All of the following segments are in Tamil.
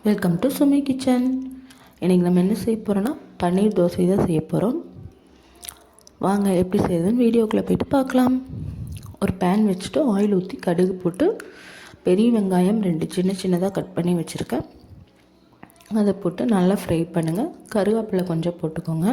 Welcome to Sumi kitchen. இன்றைக்கி நம்ம என்ன செய்ய போகிறோன்னா பன்னீர் தோசை தான் செய்ய போகிறோம். வாங்க எப்படி செய்யுதுன்னு வீடியோக்குள்ளே போய்ட்டு பார்க்கலாம். ஒரு பேன் வச்சுட்டு ஆயில் ஊற்றி கடுகு போட்டு பெரிய வெங்காயம் 2 சின்னதாக கட் பண்ணி வச்சுருக்கேன். அதை போட்டு நல்லா ஃப்ரை பண்ணுங்கள். கருவேப்பிலை கொஞ்சம் போட்டுக்கோங்க.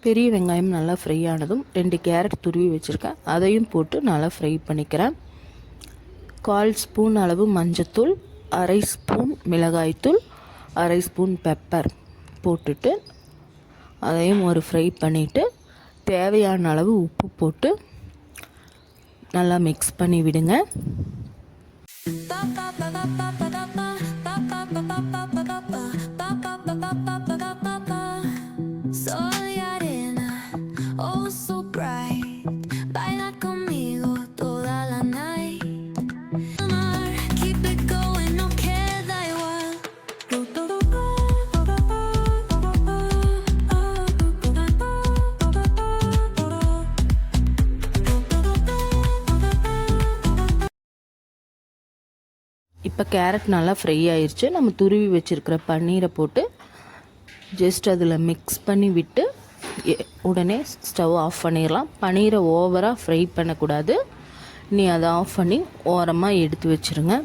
பெரிய வெங்காயம் நல்லா ஃப்ரை ஆனதும் 2 கேரட் துருவி வச்சுருக்கேன், அதையும் போட்டு நல்லா ஃப்ரை பண்ணிக்கிறேன். 1/4 ஸ்பூன் அளவு மஞ்சத்தூள், 1/2 ஸ்பூன் மிளகாய்த்தூள், 1/2 ஸ்பூன் பெப்பர் போட்டுட்டு அதையும் ஒரு ஃப்ரை பண்ணிவிட்டு தேவையான அளவு உப்பு போட்டு நல்லா மிக்ஸ் பண்ணி விடுங்க. இப்போ கேரட் நல்லா ஃப்ரை ஆயிடுச்சு. நம்ம துருவி வச்சுருக்கிற பன்னீரை போட்டு ஜஸ்ட் அதில் மிக்ஸ் பண்ணி விட்டு உடனே ஸ்டவ் ஆஃப் பண்ணிடலாம். பன்னீரை ஓவராக ஃப்ரை பண்ணக்கூடாது. நீ அதை ஆஃப் பண்ணி ஓரமாக எடுத்து வச்சுருங்க.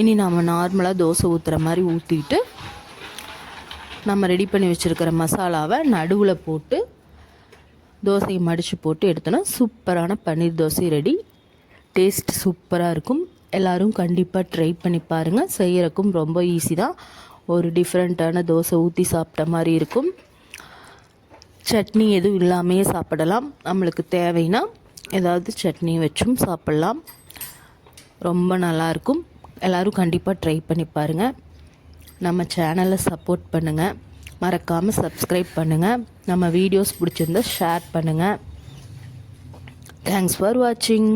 இனி நாம் நார்மலாக தோசை ஊற்றுற மாதிரி ஊற்றிட்டு நம்ம ரெடி பண்ணி வச்சுருக்கிற மசாலாவை நடுவில் போட்டு தோசையை மடித்து போட்டு எடுத்தோன்னா சூப்பரான பன்னீர் தோசை ரெடி. டேஸ்ட் சூப்பராக இருக்கும். எல்லோரும் கண்டிப்பாக ட்ரை பண்ணி பாருங்கள். செய்கிறக்கும் ரொம்ப ஈஸி தான். ஒரு டிஃப்ரெண்ட்டான தோசை ஊற்றி சாப்பிட்ட மாதிரி இருக்கும். சட்னி எதுவும் இல்லாமையே சாப்பிடலாம். நம்மளுக்கு தேவைன்னா ஏதாவது சட்னி வச்சும் சாப்பிட்லாம். ரொம்ப நல்லாயிருக்கும். எல்லோரும் கண்டிப்பாக ட்ரை பண்ணி பாருங்கள். நம்ம சேனலை சப்போர்ட் பண்ணுங்கள். மறக்காமல் சப்ஸ்கிரைப் பண்ணுங்கள். நம்ம வீடியோஸ் பிடிச்சிருந்தா ஷேர் பண்ணுங்கள். தேங்க்ஸ் ஃபார் வாட்சிங்.